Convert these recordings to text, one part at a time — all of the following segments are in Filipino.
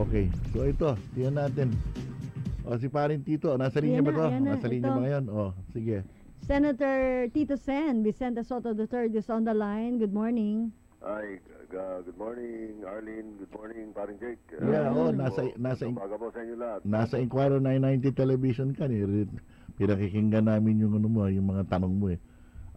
Okay. So ito, tingnan natin. O si paring Tito, nasa linya Ayan ba na, to? ayan na, Nasa linya ito. ba ngayon? O, sige. Senator Tito Sen, Vicente Soto III is on the line. Good morning. Hi, good morning, Arlene. Good morning, paring Jake. Yeah, oh, Umaga po sa inyo lahat. nasa Inquirer 990 television ka ni. Pinakikinggan namin yung ano mo, yung mga tanong mo eh.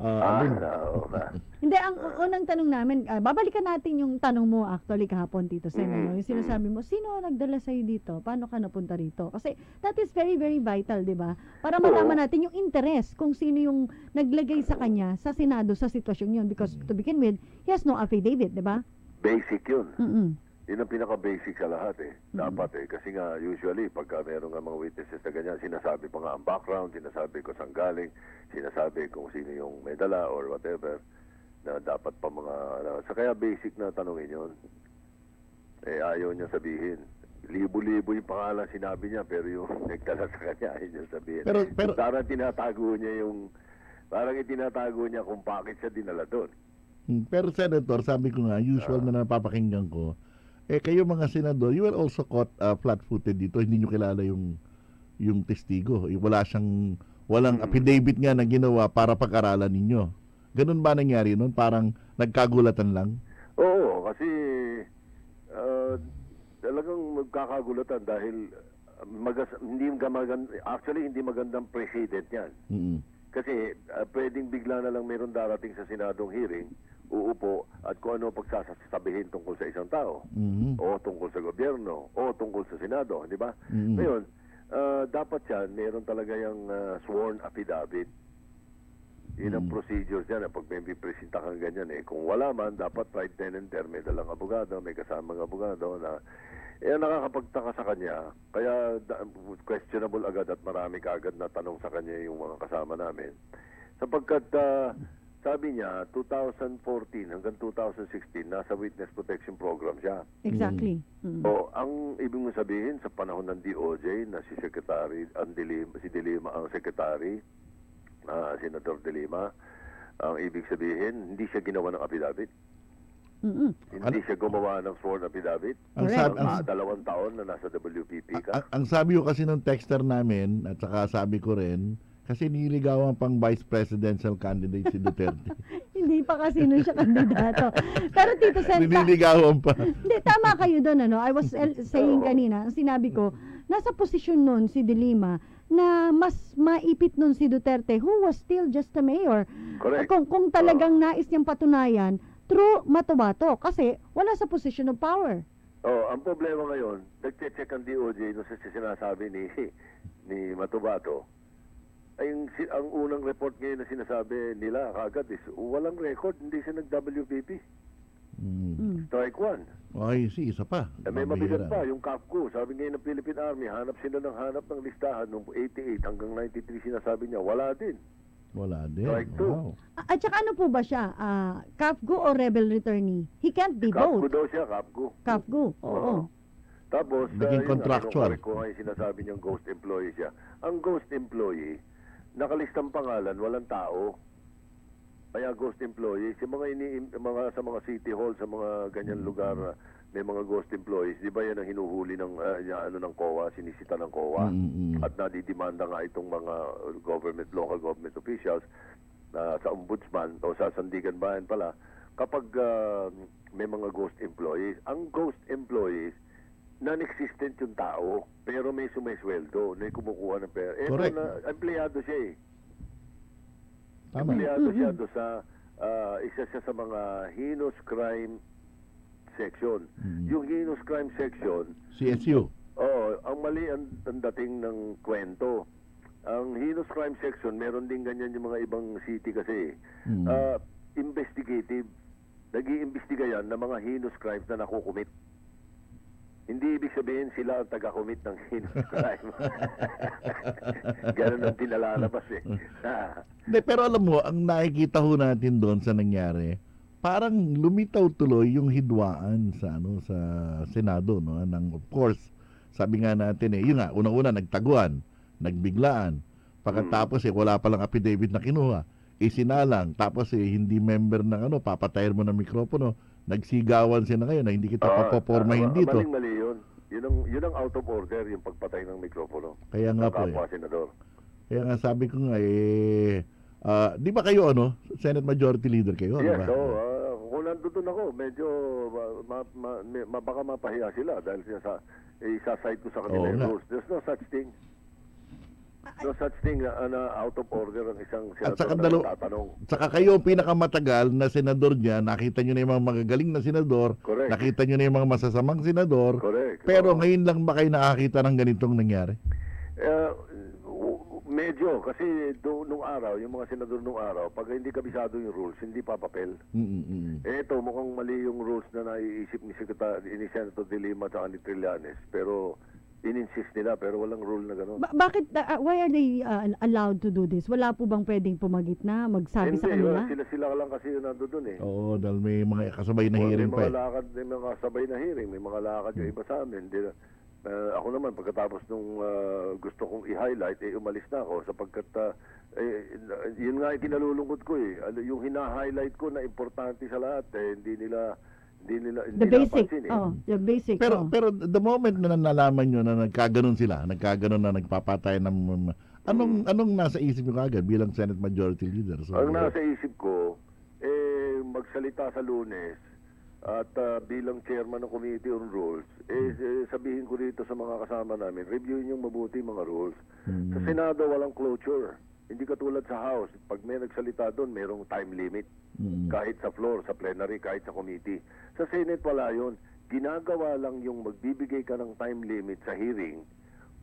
Alin? Oo ba? Hindi, ang unang tanong namin, babalikan natin yung tanong mo actually kahapon, Tito Sen. Ano? Yung sinasabi mo, sino nagdala sa'yo dito? Paano ka napunta rito? Kasi that is very, very vital, di ba? Para malaman natin yung interest kung sino yung naglagay sa kanya sa Senado sa sitwasyon yun. Because to begin with, he has no affidavit, di ba? Basic yun. Mm-mm. Yun ang pinaka-basic sa lahat eh. Dapat eh. Kasi nga, usually, pagka meron nga mga witnesses na ganyan, sinasabi pa nga ang background, sinasabi ko saan galing, sinasabi kung sino yung may dala or whatever, na dapat pa mga, so kaya basic na tanongin yun. Eh, ayaw niya sabihin. Libo-libo yung pangalan sinabi niya, pero yung nagdala sa kanya, ayaw niya sabihin. Pero Parang tinatago niya parang itinatago niya kung bakit siya dinala doon. pero Senator, sabi ko nga, usual na napapakinggan ko, kayo mga senador, you were also caught flat-footed dito. Hindi nyo kilala yung testigo. Walang affidavit nga na ginawa para pag-aralan ninyo. Ganun ba nangyari nun? Parang nagkagulatan lang? Oo, kasi talagang magkakagulatan dahil hindi magandang precedent yan. Mm-mm. Kasi pwedeng bigla na lang meron darating sa Senadong hearing, uupo at kung ano pagsasabihin tungkol sa isang tao, Mhm. o tungkol sa gobyerno, o tungkol sa Senado, di ba? Mhm. Ngayon, dapat yan, meron talaga yung sworn affidavit. Yun ang procedures yan. Pag may presenta kang ganyan kung wala man, dapat right then and there, may dalang abogado, may kasamang abogado na nakakapagtaka sa kanya. Kaya questionable agad at marami kaagad na tanong sa kanya yung mga kasama namin. Sapagkat sabi niya, 2014 hanggang 2016, nasa Witness Protection Program siya. Exactly. Mm-mm. O, ang ibig mo sabihin, sa panahon ng DOJ, na si Secretary, si De Lima ang Secretary, Senator De Lima, ang ibig sabihin, hindi siya ginawa ng affidavit. Mm-mm. Hindi siya gumawa ng sworn affidavit. Ang Correct. sabi, 2 taon na nasa WPP ka. ang sabi ko kasi ng texter namin, at saka sabi ko rin, kasi niligawan pang vice presidential candidate si Duterte. Hindi pa kasi nun siya kandidato. Pero Tito Sen, Niligawan pa. hindi, tama kayo doon. Ano? I was saying kanina, ang sinabi ko, nasa posisyon nun si De Lima na mas maipit nun si Duterte who was still just a mayor. Correct. Kung talagang nais niyang patunayan, through Matabato, kasi wala sa position of power. Oh, ang problema ngayon, nagche-check ang DOJ no sa sinasabi ni Matubato. Ay ang unang report ngayon na sinasabi nila kagad is walang record, hindi siya nag-WPP. Strike one. Okay, isa pa. May mabigat Mabihira. pa, yung CAPCO. Sabi ngayon ng Philippine Army, hanap ng listahan noong 88 hanggang 93 sinasabi niya, wala din. Wala din. Strike two. Wow. At saka ano po ba siya? CAFGO o rebel returnee? He can't be CAPCO both. daw siya, CAPCO. CAFGO, oo. Tapos, Naging contractual. Ko nga yung sinasabi niyang ghost employee siya. Ang ghost employee, nakalistang pangalan, walang tao. Kaya ghost employee, sa mga city hall, sa mga ganyan lugar, may mga ghost employees, di ba yan ang hinuhuli ng COA, sinisita ng COA, at nadidimanda nga itong mga local government officials sa ombudsman o sa Sandigan Bayan pala, kapag may mga ghost employees. Ang ghost employees, non-existent yung tao, pero may sumisweldo, may kumukuha ng pera. Correct. Empleyado siya Tama. Empleyado siya doon sa isa siya sa mga heinous crime section. Yung heinous crime section, CSU. ang mali ang dating ng kwento. Ang heinous crime section, meron din ganyan yung mga ibang city kasi. Investigative. Nag-iimbestiga yan ng mga heinous crimes na nakukumit. Hindi ibig sabihin sila ang taga-commit ng heinous crime. Ganun ang pinalalabas Hindi, pero alam mo, ang nakikita ho natin doon sa nangyari, parang lumitaw tuloy yung hidwaan sa Senado, no? Of course, sabi nga natin yun nga, unang-una nagtaguan, nagbiglaan. Pagkatapos wala palang affidavit na kinuha. Sinalang, tapos hindi member ng papatayin mo ng mikropono. Nagsigawan sila ngayon na hindi kita papopormahin dito. Maling-mali yun. Yun ang out of order, yung pagpatay ng mikropono. Kaya nga Ng po kapwa senador. Kaya nga sabi ko nga di ba kayo Senate Majority Leader kayo, di Yes, ba? so kung nandun ako, medyo baka mapahiya sila dahil isa-cite ko sa kanila Oo yung nga. rules. There's no such thing. No such thing na out of order ang isang At senador saka na nagtatanong. Saka kayo ang pinakamatagal na senador niya, nakita niyo na yung mga magagaling na senador, Correct. nakita niyo na yung mga masasamang senador, Correct. pero Oo. ngayon lang ba kayo nakakita ng ganitong nangyari? Medyo, kasi nung araw, yung mga senador nung araw, pag hindi kabisado yung rules, hindi papapel. Ito, mukhang mali yung rules na naiisip ni Senator De Lima at ni Trillanes. Pero, in-insist nila, pero walang rule na gano'n. Bakit, why are they allowed to do this? Wala po bang pwedeng pumagitna, magsabi sa kanila? Sila lang kasi yung nando dun eh. Oo, dahil may mga kasabay na hearing May pa mga lakad, may mga sabay na hearing, may mga lakad yung iba sa amin. Ako naman, pagkatapos nung gusto kong i-highlight, umalis na ako sapagkat yun nga yung kinalulungkot ko eh. Yung hina-highlight ko na importante sa lahat hindi nila The basic, napansin eh. the basic. Pero the moment na nalaman nyo na nagkaganon sila, na nagpapatay ng anong nasa isip nyo kagad bilang Senate Majority Leader? So, Ang nasa isip ko, magsalita sa Lunes at bilang chairman ng Committee on Rules, sabihin ko dito sa mga kasama namin, reviewin yung mabuti mga rules. Sa Senado, walang cloture. Hindi katulad sa House. Pag may nagsalita doon, mayroong time limit. Kahit sa floor, sa plenary, kahit sa committee. Sa Senate, wala yun. Ginagawa lang yung magbibigay ka ng time limit sa hearing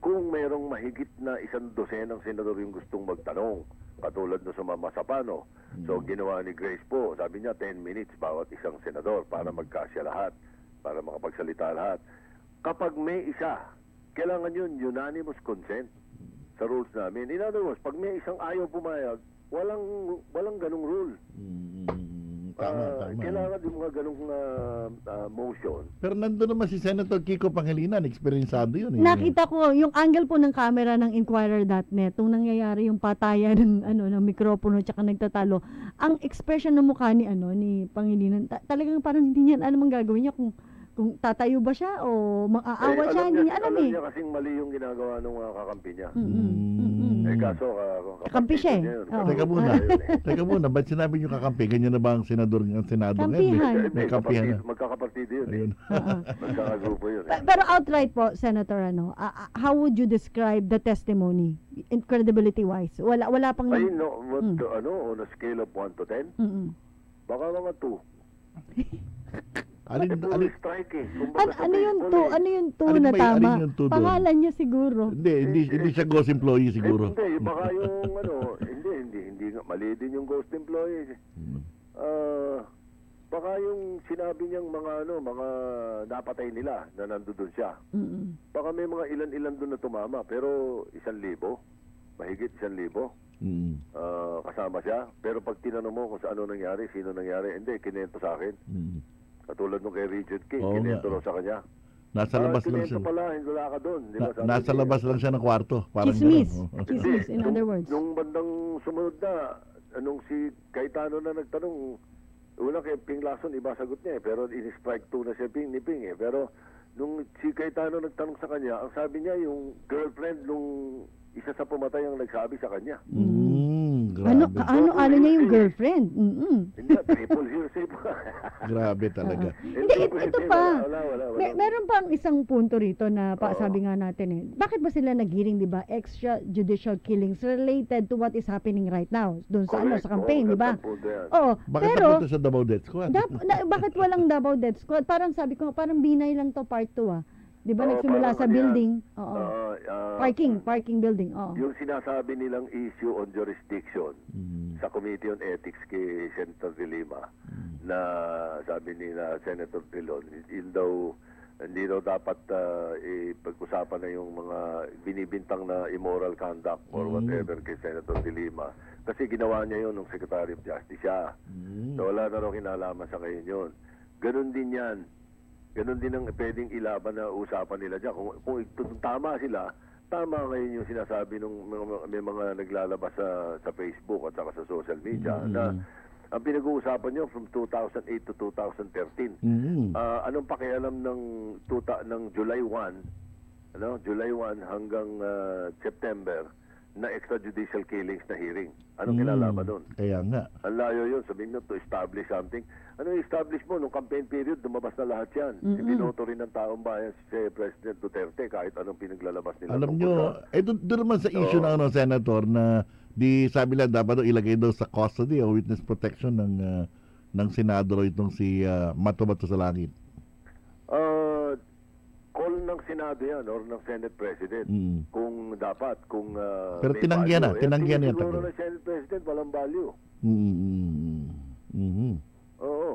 kung mayroong mahigit na 100 ng senador yung gustong magtanong. Katulad na sa Mama Sapano. So, ginawa ni Grace po, sabi niya 10 minutes bawat isang senador para magkasya lahat, para makapagsalita lahat. Kapag may isa, kailangan yun unanimous consent sa rules namin. In other words, pag may isang ayaw pumayag, walang ganung rule. Tama. Kailangan yung mga ganung motion. Pero nandun naman si Senator Kiko Pangilinan, experiencado yun. Nakita ko yung angle po ng camera ng Inquirer.net nung nangyayari yung patayan ng mikropono at nagtatalo. Ang expression ng mukha ni Pangilinan, talagang parang hindi niya alam ang gagawin niya kung tatayo ba siya o maaawa siya, hindi niya alam Alam eh. niya kasing mali yung ginagawa ng mga kakampi niya. Kaso, Kakampi siya eh. niya yun. Oo. Teka muna, ba't sinabi niyo kakampi? Ganyan na ba ang senador ng Senado Kampihan. ngayon? May kampihan na. Magkakapartido yun. Ayun. Magkakagrupo yun. Pero outright po, Senator, how would you describe the testimony, credibility-wise? Wala pang... Ay, no, on a scale of 1 to 10, baka mga 2. Puro strike eh. Kumbaga sa Ano yung baseball ano yung Alin na ba tama? alin yung two doon? Pangalan niya siguro. Hindi siya ghost employee siguro. Hindi, baka yung hindi nga, mali din yung ghost employee. Baka yung sinabi niyang mga napatay nila na nandoon siya. Baka may mga ilan-ilan doon na tumama, pero 1,000, mahigit 1,000. Kasama siya. Pero pag tinanong mo kung ano nangyari, sino nangyari, hindi, kinento sa akin. Katulad nung kay Richard King, Oo kinento nga. raw sa kanya. Nasa labas lang Kinento siya. pala, hindi wala ka doon. Di ba, sabi Nasa niya, labas lang siya ng kwarto. Parang Chismis. ganun. Chismis, in other words. Nung bandang sumunod na, anong si Cayetano na nagtanong, una kay Ping Lacson, iba sagot niya eh, pero in-strike 2 na siya ni Ping eh. Pero nung si Cayetano nagtanong sa kanya, ang sabi niya yung girlfriend nung isa sa pumatay ang nagsabi sa kanya. Grabe. Ano niya yung girlfriend? Hindi, triple hearsay pa. Grabe talaga. Hindi, ito pa. Wala. Meron pang isang punto rito na sabi nga natin eh. Bakit ba sila nag-hearing, 'di ba? Extrajudicial killings related to what is happening right now doon sa Correct. sa campaign, Oo, 'di ba? gandang punto yan. Oo, Bakit pero napunta sa Davao Death Squad? bakit walang Davao Death Squad? Parang sabi ko, parang binay lang to part 2 ah. 'Di ba Oo, nagsimula parang sa ano building? yan. Oo. Ah, Parking building. Oo. yung sinasabi nilang issue on jurisdiction sa Committee on Ethics kay Senator De Lima na sabi ni Senator Drilon, hindi daw dapat ipag-usapan na yung mga binibintang na immoral conduct or whatever kay Senator De Lima. Kasi ginawa niya yun nung Secretary of Justice siya. So wala na raw kinalaman sa ngayon yun. Ganun din yan. Ganun din ang pwedeng ilaban na usapan nila dyan. Kung tama sila, tama ngayon yung sinasabi nung may mga naglalabas sa Facebook at saka sa social media na Ang pinag-uusapan nyo from 2008 to 2013. Mm. Anong pakialam ng July 1, July 1 hanggang September na extrajudicial killings na hearing? Anong kinalaman doon? Kaya nga. Ang layo yun, sabihin nyo, to establish something. Ano yung establish mo? Nung campaign period, lumabas na lahat yan. Ibinoto rin ng taong bayan si President Duterte kahit anong pinaglalabas nila. Alam tungkol nyo, sa- doon naman sa issue Oo. ng Senator, na di sabi lang dapat daw ilagay daw sa custody o witness protection ng Senado raw itong si Mato sa Langit. Call ng Senado yan or ng Senate President. Mm. Kung dapat, kung Pero may tinanggihan value. na, tinanggihan tingin yata. siguro ng Senate President, walang value. Oo.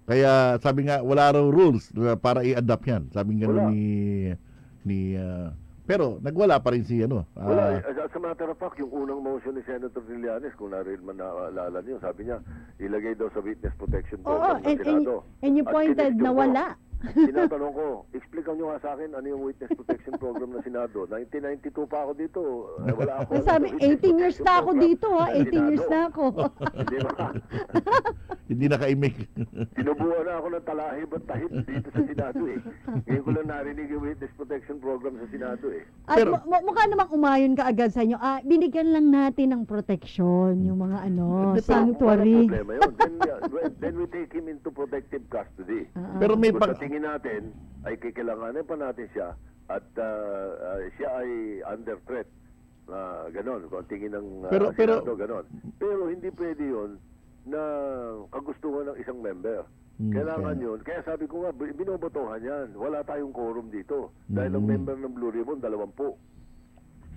Kaya sabi nga wala raw rules para i-adapt yan. Sabi nga Wala. pero nagwala pa rin si Wala. As a matter of fact, yung unang motion ni Senator Trillanes, kung naalala niyo, sabi niya, ilagay daw sa witness protection Oo, program ng Senado. and you At pointed kinestyon na ko, wala. Tinatanong ko, explican nyo nga sa akin ano yung witness protection program ng Senado. 1992 pa ako dito. Wala ako. Ang sabi, 18 years na ako dito ha. 18 years na ako. Hindi ba? Hindi nakaimik. Sinubuhan na ako ng talahib at tahib dito sa Senado eh. Ngayon ko lang narinig yung witness protection program sa Senado eh. At Pero- mukha namang umayon ka agad sa inyo. Binigyan lang natin ng proteksyon yung mga Walang sanctuary. problema yun. Then we take him into protective custody. Pero may Kung pag sa tingin natin ay kikailanganin pa natin siya at siya ay under threat. Ganon, kung tingin ng Pero- Senado, ganon. Pero hindi pwede yun na kagustuhan ng isang member. Kailangan okay. yun. Kaya sabi ko nga, binobotohan yan. Wala tayong quorum dito. Dahil ang member ng Blue Ribbon, 20.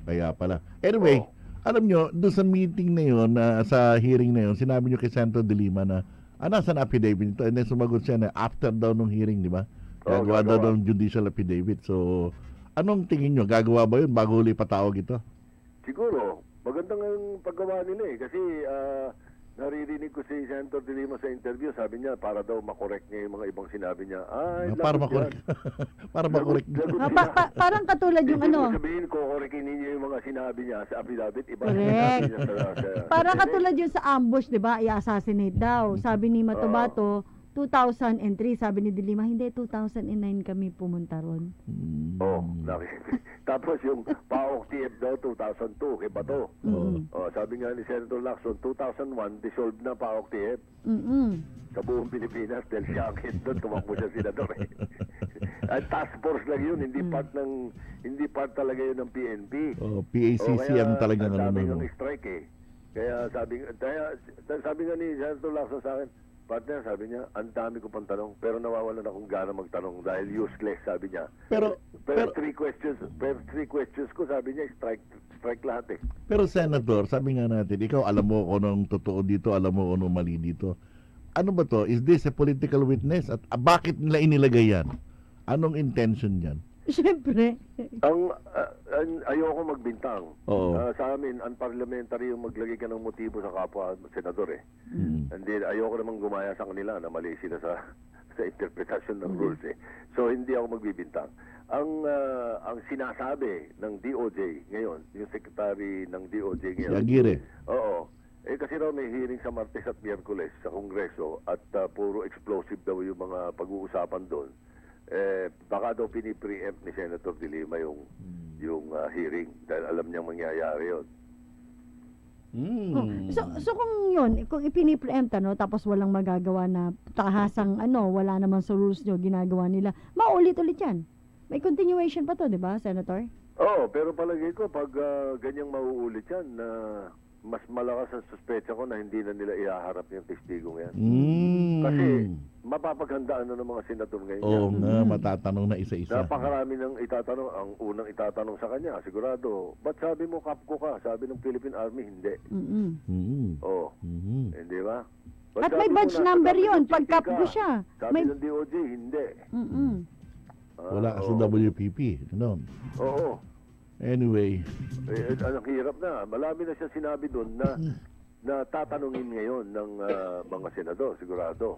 Kaya pala. Anyway, Oo. alam nyo, doon sa meeting na yun, sa hearing na yun, sinabi nyo kay Senator De Lima na nasa affidavit nito? And then sumagot siya na after daw nung hearing, di ba? Oo, Gagawa daw gagawa. ng judicial affidavit. So, anong tingin nyo? Gagawa ba yun bago huli patawag ito? Siguro, magandang ang paggawa nila eh. Kasi naririnig ko si Senator De Lima sa interview, sabi niya para daw makorek niya yung mga ibang sinabi niya. Ay, Para lagot makorek. yan. Para makorek. Lagot Ah, niya. parang katulad yung Hindi ano. mo sabihin, kukorekin ninyo yung mga sinabi niya sa affidavit. Iba Correct. niya Parang katulad yung sa ambush, di ba? I-assassinate daw. Sabi ni Matobato, 2003. Sabi ni De Lima, hindi, 2009 kami pumunta ron. Oh, tapos yung PAOK TF daw 2002 kay Bato. Oh, sabi nga ni Senator Lacson 2001 dissolved na PAOK TF sa buong Pilipinas dahil siya ang head doon, tumakbo siya senador eh. At task force lang yun, hindi part talaga yun ng PNP. Oh, PACC ang talagang ang dami ano. ng strike eh. Kaya sabi nga ni Senator Lacson sa akin, partner, sabi niya, ang dami ko pang tanong, pero nawawalan akong gana magtanong dahil useless, sabi niya. Pero three questions ko, sabi niya, strike lahat eh. Pero Senator, sabi nga natin, ikaw alam mo kung anong totoo dito, alam mo kung anong mali dito. Ano ba to? Is this a political witness? At bakit nila inilagay yan? Anong intention yan? Siyempre. Ayoko magbintang. Oo. Sa amin, unparliamentary yung maglagay ka ng motibo sa kapwa senador eh. Hindi, ayoko namang gumaya sa kanila na mali sila sa interpretasyon ng rules eh. So hindi ako magbibintang. Ang sinasabi ng DOJ ngayon, yung secretary ng DOJ Si ngayon. Aguirre. Oo. Kasi raw may hearing sa Martes at Miyerkules sa Kongreso at puro explosive daw yung mga pag-uusapan doon. Baka daw pinipreempt ni Senator De Lima yung hearing dahil alam niyang mangyayari yun. So kung yun, kung ipinipreempt tapos walang magagawa na tahasang wala naman sa rules nyo, ginagawa nila, maulit-ulit yan. May continuation pa to, di ba, Senator? Oo, pero palagay ko pag ganyang mauulit yan, mas malakas ang suspecha ko na hindi na nila ihaharap yung testigong yan. Kasi mapapaghandaan na ng mga senador ngayon Oo yan. nga, matatanong na isa-isa. Napakarami ng itatanong. Ang unang itatanong sa kanya, sigurado, ba't sabi mo kapko ka? Sabi ng Philippine Army, hindi. Oo. Hindi ba? Ba't At may sabi mo badge nasa number WPP yun, ka? pagkapgo siya. Sabi May... ng DOJ, hindi. Wala kasi oo. WPP. Ano? Oo. Anyway. Ang hirap na. Malami na siya sinabi doon na tatanungin ngayon ng mga senador, sigurado.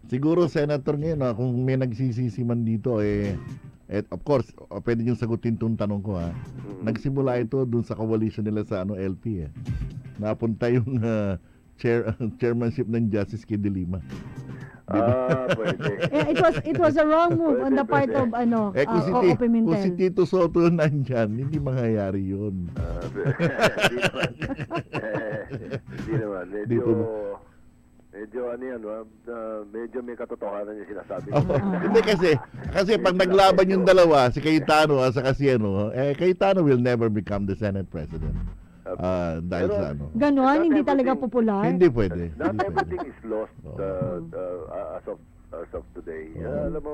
Siguro, Senator, ngayon, kung may nagsisisi man dito, of course, pwede niyong sagutin itong tanong ko, ha. Nagsimula ito dun sa coalition nila sa LP, Napunta chairmanship ng Justice kay De Lima. Pwede. It was a wrong move on the part of Coco Kung si Pimentel. Tito Soto nandyan, hindi mangyayari yun. Hindi naman. Dito Medyo ano yan, medyo may katotohanan yung sinasabi. Hindi kasi pag naglaban yung dalawa, si Cayetano at saka si Cayetano will never become the Senate President. Dahil Pero, sa ano. Ganon, Not hindi talaga everything- popular. Hindi pwede. Not Hindi pwede. everything is lost as of today. Alam mo,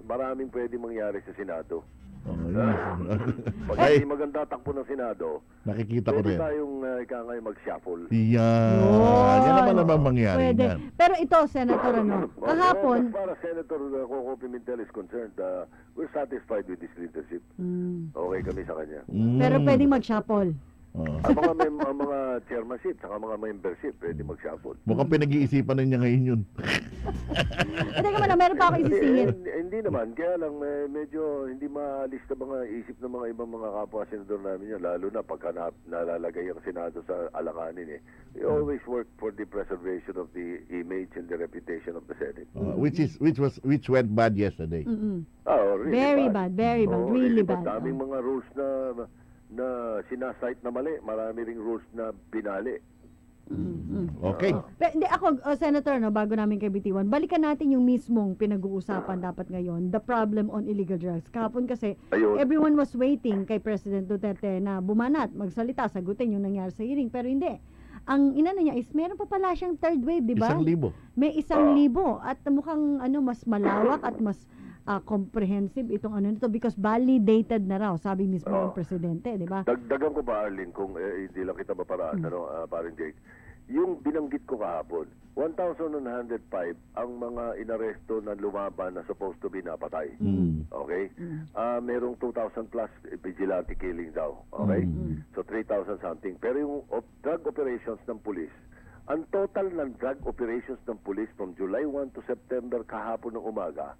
maraming pwede mangyari sa Senado. Pag Ay, hindi maganda takbo ng Senado, nakikita ko pwede rin. tayong ika ngayon mag-shuffle. Yan. Yun. Yan naman naman mangyari Pwede. yan. Pero ito, Senator, kahapon, As far as Senator Coco Pimentel is concerned, we're satisfied with his leadership. Okay kami sa kanya. pero pwedeng mag-shuffle. Oo. Ang mga chairmanship, saka mga membership, pwede mag-shuffle. Mukhang pinag-iisipan na niya ngayon yun. Teka muna, meron pa ako isisingit. Hindi naman, kaya lang medyo hindi maalis sa mga isip ng mga ibang mga kapwa senador namin yan, lalo na pagka nalalagay ang Senado sa alanganin. We always work for the preservation of the image and the reputation of the Senate. Which went bad yesterday. Really Very bad, really bad. Daming mga rules na sinasite na mali. Marami ring rules na binali. Okay. Pero, hindi, ako, Senator, bago namin kay Bitiwan, balikan natin yung mismong pinag-uusapan dapat ngayon, the problem on illegal drugs. Kahapon kasi, Ayun. everyone was waiting kay President Duterte na bumanat, magsalita, sagutin yung nangyari sa hearing, pero hindi. Ang inano niya is, meron pa pala siyang third wave, di ba? 1,000. May 1,000 at mukhang mas malawak at mas comprehensive itong nito because validated na raw, sabi mismo ng presidente, di ba? Dagdagan ko pa, Arlene, kung hindi lang kita maparaan, parang Jake. Yung binanggit ko kahapon, 1,105 ang mga inaresto na lumaban na supposed to be napatay. Okay? Merong 2,000 plus vigilante killing daw. Okay? So 3,000 something. Pero yung drug operations ng pulis, ang total ng drug operations ng pulis from July 1 to September kahapon ng umaga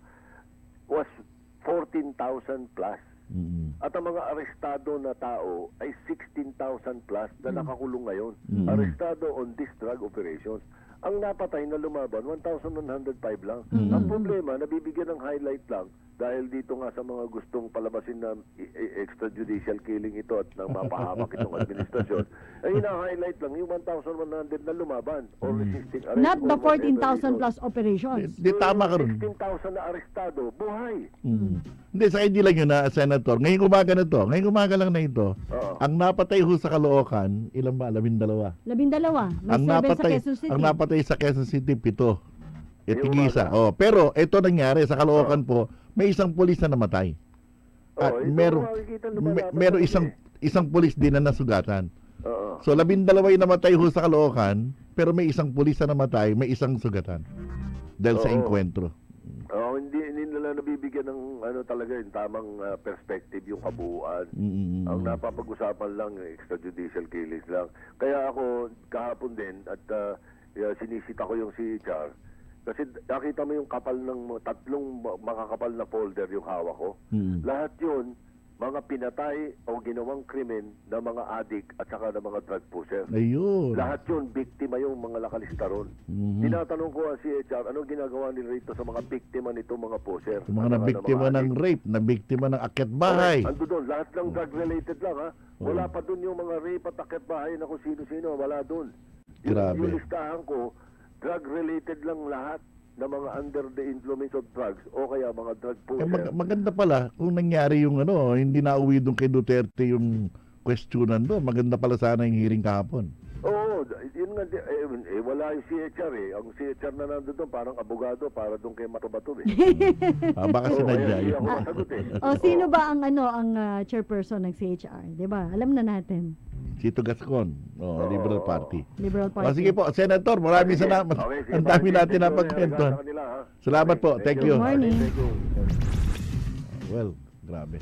was 14,000 plus. At ang mga arestado na tao ay 16,000 plus na nakakulong ngayon. Arestado on these drug operations. Ang napatay na lumaban, 1,105 lang. Ang problema, nabibigyan ng highlight lang dahil dito nga sa mga gustong palabasin na extrajudicial killing ito at nang mapahamak itong administrasyon, ay hina-highlight lang yung 1,100 na lumaban or resisting arrest. Not the or whatever 14,000 reason. plus operations. Di tama ka rin. 16,000 na arestado, buhay. Hindi, sa hindi lang yun na, Senator. Ngayong umaga na to. Ngayong umaga lang na ito. Oo. Ang napatay ho sa Caloocan, ilan ba? 12. 12. May 7 sa Quezon City. Ang napatay sa Quezon City, 7. Yung Oh, pero ito nangyari sa Caloocan po, may isang pulis na namatay. At ito meron makikita lumalaban meron sa isang pulis din na nasugatan. Oo. So 12 yung namatay ho sa Caloocan, pero may isang pulis na namatay, may isang sugatan. Dahil sa Oo. engkwentro. Hindi nila nabibigyan ng talaga yung tamang perspective, yung kabuuan. Ang napapag-usapan lang, extrajudicial killings lang. Kaya ako, kahapon din, at sinisita ko yung si Char, kasi nakita mo yung kapal ng tatlong makakapal na folder yung hawak ko. Lahat yun, mga pinatay o ginawang krimen ng mga addict at saka ng mga drug pusher. Ayun. Lahat yun, biktima yung mga nakalista ron. Tinatanong ko ang CHR, anong ginagawa nila rito sa mga biktima nito mga pusher? Yung mga nabiktima ng rape, nabiktima ng akyat bahay. Ando doon, lahat lang drug-related lang ha. Wala pa doon yung mga rape at akyat bahay na kung sino-sino, wala doon. Grabe. Yung listahan ko, drug-related lang lahat na mga under the influence of drugs o kaya mga drug pusher. Maganda pala kung nangyari yung hindi nauwi doon kay Duterte yung questionan doon. Maganda pala sana yung hearing kahapon. Oo, yun nga, wala yung CHR eh. Ang CHR na nandun doon, parang abogado, para doon kay Matubato eh. Baka sinadya Hindi yun. ako masagot eh. Sino ba ang chairperson ng CHR? 'Di ba? Alam na natin. Sito Gascon, Liberal Party. Liberal Party. Sige po, Senator, maraming salamat. Okay, sige, Ang dami sige, natin sige, napagkwentuhan. sa kanila, ha? Salamat po, thank you. Good morning. Thank you. Well, grabe.